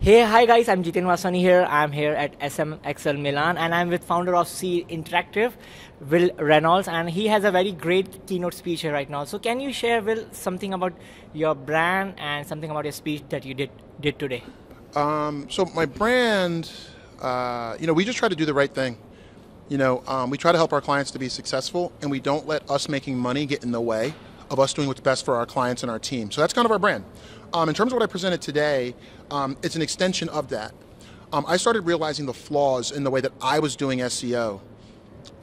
Hey, hi guys, I'm Jitendra here. I'm here at SMXL Milan and I'm with founder of Seer Interactive, Wil Reynolds, and he has a very great keynote speech here right now. So can you share, Will, something about your brand and something about your speech that you did today? So my brand, we just try to do the right thing. We try to help our clients to be successful, and we don't let us making money get in the way of us doing what's best for our clients and our team. So that's kind of our brand. In terms of what I presented today, it's an extension of that. I started realizing the flaws in the way that I was doing SEO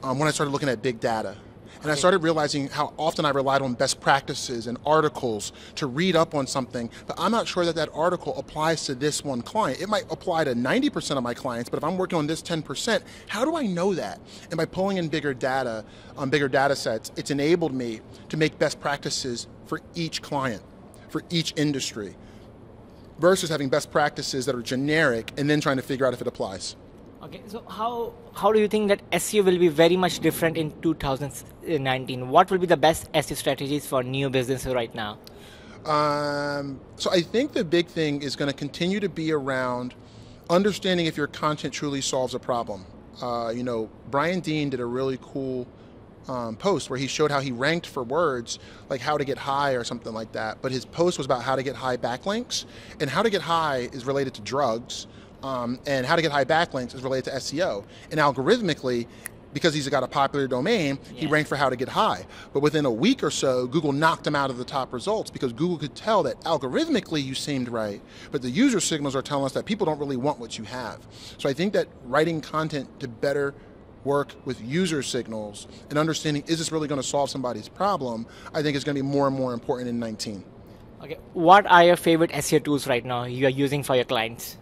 when I started looking at big data. And I started realizing how often I relied on best practices and articles to read up on something, but I'm not sure that that article applies to this one client. It might apply to 90% of my clients, but if I'm working on this 10%, how do I know that? And by pulling in bigger data sets, it's enabled me to make best practices for each client, for each industry, versus having best practices that are generic and then trying to figure out if it applies. Okay, so how do you think that SEO will be very much different in 2019? What will be the best SEO strategies for new businesses right now? So I think the big thing is going to continue to be around understanding if your content truly solves a problem. Brian Dean did a really cool post where he showed how he ranked for words like how to get high or something like that, but his post was about how to get high backlinks, and how to get high is related to drugs. And how to get high backlinks is related to SEO. And algorithmically, because he's got a popular domain, he ranked for how to get high. But within a week or so, Google knocked him out of the top results because Google could tell that algorithmically you seemed right, but the user signals are telling us that people don't really want what you have. So I think that writing content to better work with user signals and understanding, is this really going to solve somebody's problem, I think is going to be more and more important in 19. Okay, what are your favorite SEO tools right now you are using for your clients?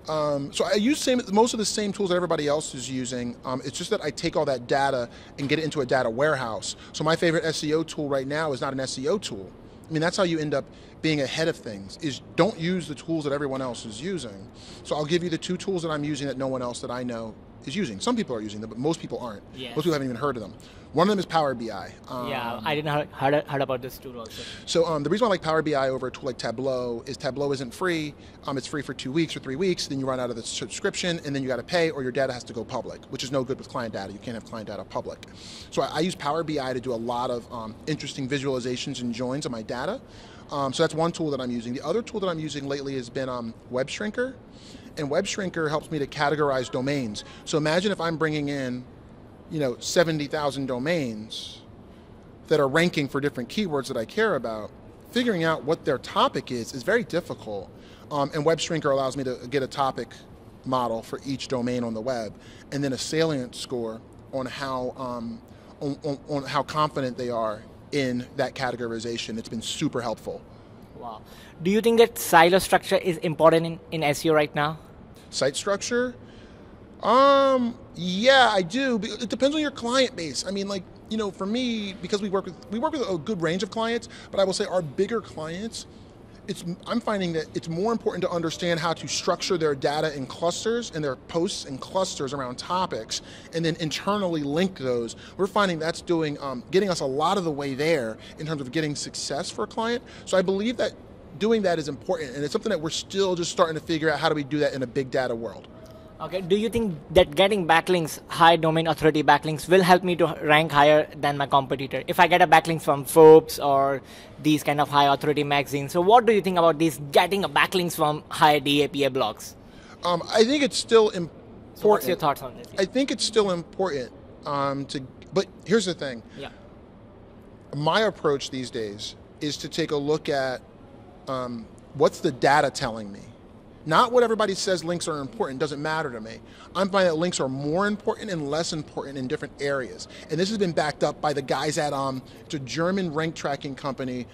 So I use most of the same tools that everybody else is using. It's just that I take all that data and get it into a data warehouse. So my favorite SEO tool right now is not an SEO tool. I mean, that's how you end up being ahead of things, is don't use the tools that everyone else is using. So I'll give you the two tools that I'm using that no one else that I know is using. Some people are using them, but most people aren't. Yes. Most people haven't even heard of them. One of them is Power BI. Yeah, I didn't heard about this tool also. So the reason I like Power BI over a tool like Tableau is Tableau isn't free. It's free for 2 weeks or 3 weeks. Then you run out of the subscription, and then you got to pay, or your data has to go public, which is no good with client data. You can't have client data public. So I use Power BI to do a lot of interesting visualizations and joins of my data. So that's one tool that I'm using. The other tool that I'm using lately has been Web Shrinker. And Web Shrinker helps me to categorize domains. So imagine if I'm bringing in 70,000 domains that are ranking for different keywords that I care about. Figuring out what their topic is very difficult. And Web Shrinker allows me to get a topic model for each domain on the web, and then a salient score on how on how confident they are in that categorization. It's been super helpful. Wow. Do you think that silo structure is important in SEO right now? Site structure? Yeah, I do. It depends on your client base. I mean, for me, because we work with a good range of clients, but I will say our bigger clients, I'm finding that it's more important to understand how to structure their data in clusters and their posts in clusters around topics, and then internally link those. We're finding that's getting us a lot of the way there in terms of getting success for a client. So I believe that doing that is important, and it's something that we're still just starting to figure out how do we do that in a big data world. Okay, do you think that getting backlinks, high domain authority backlinks, will help me to rank higher than my competitor? If I get a backlink from Forbes or these kind of high authority magazines, so what do you think about these getting a backlinks from high DAPA blogs? I think it's still important. So what's your thoughts on this? I think it's still important but here's the thing. Yeah. My approach these days is to take a look at what's the data telling me. Not what everybody says links are important, doesn't matter to me. I'm finding that links are more important and less important in different areas. And this has been backed up by the guys at, it's a German rank tracking company.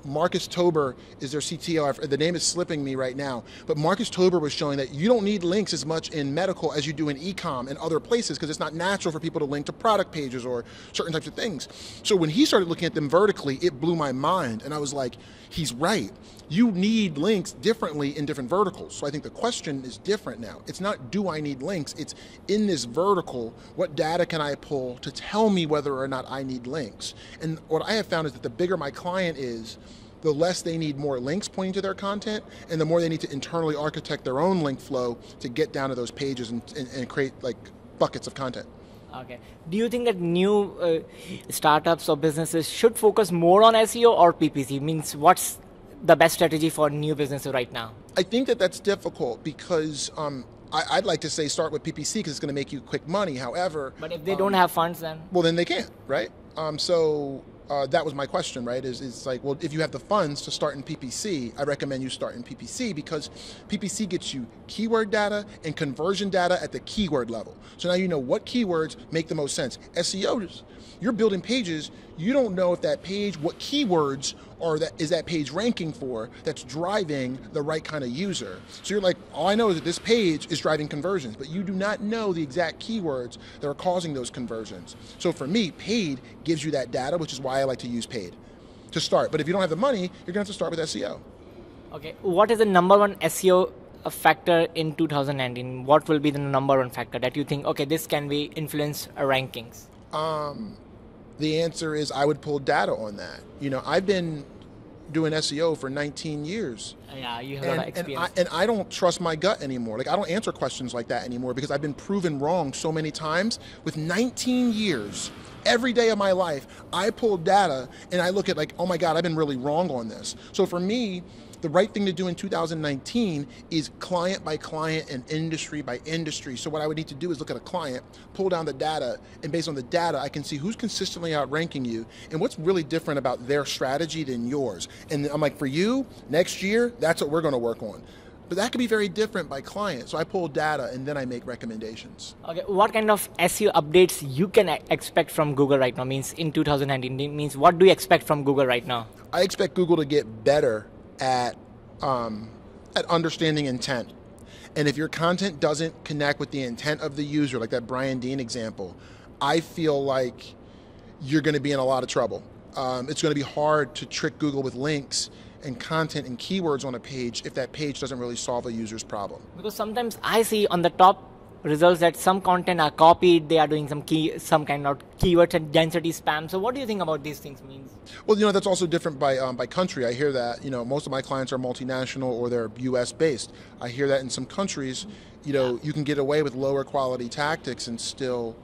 Marcus Tober is their CTO. The name is slipping me right now. But Marcus Tober was showing that you don't need links as much in medical as you do in e-com and other places, because it's not natural for people to link to product pages or certain types of things. So when he started looking at them vertically, it blew my mind. And I was like, he's right. You need links differently in different verticals. So I think the question is different now. It's not, do I need links? It's, in this vertical, what data can I pull to tell me whether or not I need links? And what I have found is that the bigger my client is, the less they need more links pointing to their content, and the more they need to internally architect their own link flow to get down to those pages and create like buckets of content. Okay. Do you think that new startups or businesses should focus more on SEO or PPC? Means what's the best strategy for new businesses right now? I think that that's difficult because I'd like to say start with PPC because it's going to make you quick money. However, but if they don't have funds, then then they can't, right? That was my question, right? Is like, well, if you have the funds to start in PPC, I recommend you start in PPC because PPC gets you keyword data and conversion data at the keyword level. So now you know what keywords make the most sense. SEOs, you're building pages, you don't know if that page, what keywords is that page ranking for that's driving the right kind of user. So you're like, all I know is that this page is driving conversions, but you do not know the exact keywords that are causing those conversions. So for me, paid gives you that data, which is why I like to use paid to start. But if you don't have the money, you're going to have to start with SEO. Okay, what is the number one SEO factor in 2019? What will be the number one factor that you think, okay, this can be influence rankings? The answer is I would pull data on that. You know, I've been doing SEO for 19 years. Yeah, you have a lot of experience. And I don't trust my gut anymore. Like, I don't answer questions like that anymore because I've been proven wrong so many times. With 19 years, every day of my life, I pull data and I look at like, oh my God, I've been really wrong on this. So for me, the right thing to do in 2019 is client by client and industry by industry. So what I would need to do is look at a client, pull down the data, and based on the data, I can see who's consistently outranking you and what's really different about their strategy than yours. And I'm like, for you, next year, that's what we're going to work on. But that could be very different by client. So I pull data and then I make recommendations. Okay, what kind of SEO updates you can expect from Google right now? Means in 2019, means what do you expect from Google right now? I expect Google to get better at understanding intent. And if your content doesn't connect with the intent of the user, like that Brian Dean example, I feel like you're going to be in a lot of trouble. It's going to be hard to trick Google with links and content and keywords on a page if that page doesn't really solve a user's problem. Because sometimes I see on the top results that some content are copied, they are doing some kind of keywords and density spam. So what do you think about these things means? Well, you know, that's also different by country. I hear that, you know, most of my clients are multinational or they're US based. I hear that in some countries, you know, you can get away with lower quality tactics and still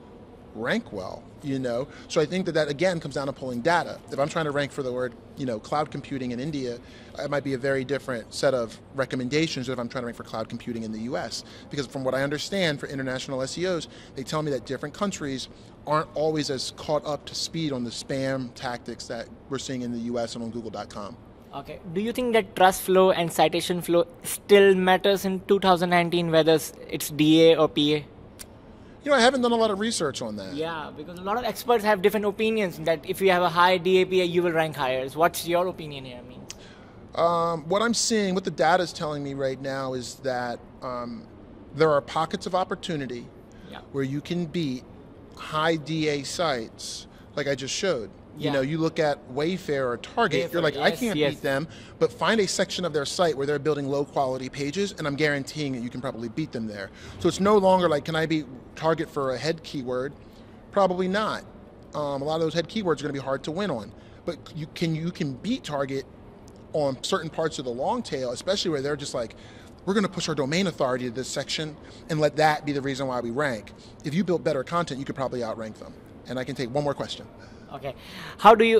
rank well, you know. So I think that again comes down to pulling data. If I'm trying to rank for the word, you know, cloud computing in India, it might be a very different set of recommendations than if I'm trying to rank for cloud computing in the US. Because from what I understand for international SEOs, they tell me that different countries aren't always as caught up to speed on the spam tactics that we're seeing in the US and on google.com. Okay. Do you think that trust flow and citation flow still matters in 2019, whether it's DA or PA? You know, I haven't done a lot of research on that. Yeah, because a lot of experts have different opinions that if you have a high DAPA, you will rank higher. What's your opinion here? What I'm seeing, what the data is telling me right now is that there are pockets of opportunity where you can beat high DA sites, like I just showed. You know, you look at Wayfair or Target, you're like, I can't beat them, but find a section of their site where they're building low quality pages, and I'm guaranteeing that you can probably beat them there. So it's no longer like, can I beat Target for a head keyword? Probably not. A lot of those head keywords are going to be hard to win on. But you can beat Target on certain parts of the long tail, especially where they're just like, we're going to push our domain authority to this section and let that be the reason why we rank. If you build better content, you could probably outrank them. And I can take one more question. Okay.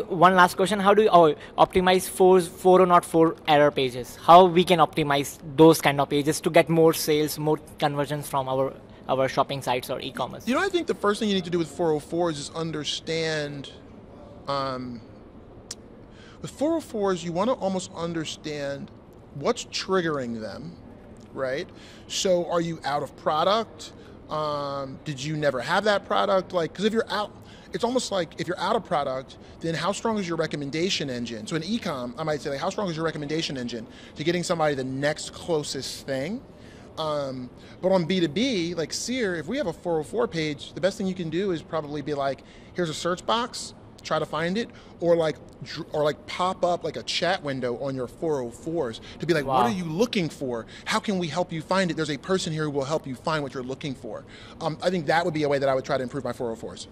One last question, how do you optimize 404 error pages? How we can optimize those kind of pages to get more sales, more conversions from our shopping sites or e-commerce? You know, I think the first thing you need to do with 404s is understand, with 404s, you want to almost understand what's triggering them, right? So are you out of product? Did you never have that product? Like, because if you're out, it's almost like if you're out of product, then how strong is your recommendation engine? So in e-com, I might say, like, how strong is your recommendation engine to getting somebody the next closest thing? But on B2B, like Seer, if we have a 404 page, the best thing you can do is probably be like, here's a search box, try to find it, or like pop up like a chat window on your 404s to be like, Wow. what are you looking for? How can we help you find it? There's a person here who will help you find what you're looking for. I think that would be a way that I would try to improve my 404s.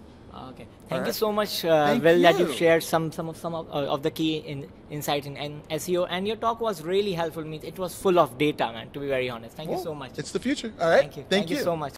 Okay. Thank you right. so much, Thank Will, that you. you've shared some of the key insights in SEO, and your talk was really helpful. It was full of data, man, to be very honest. Thank you so much. It's the future. All right. Thank you. Thank you so much.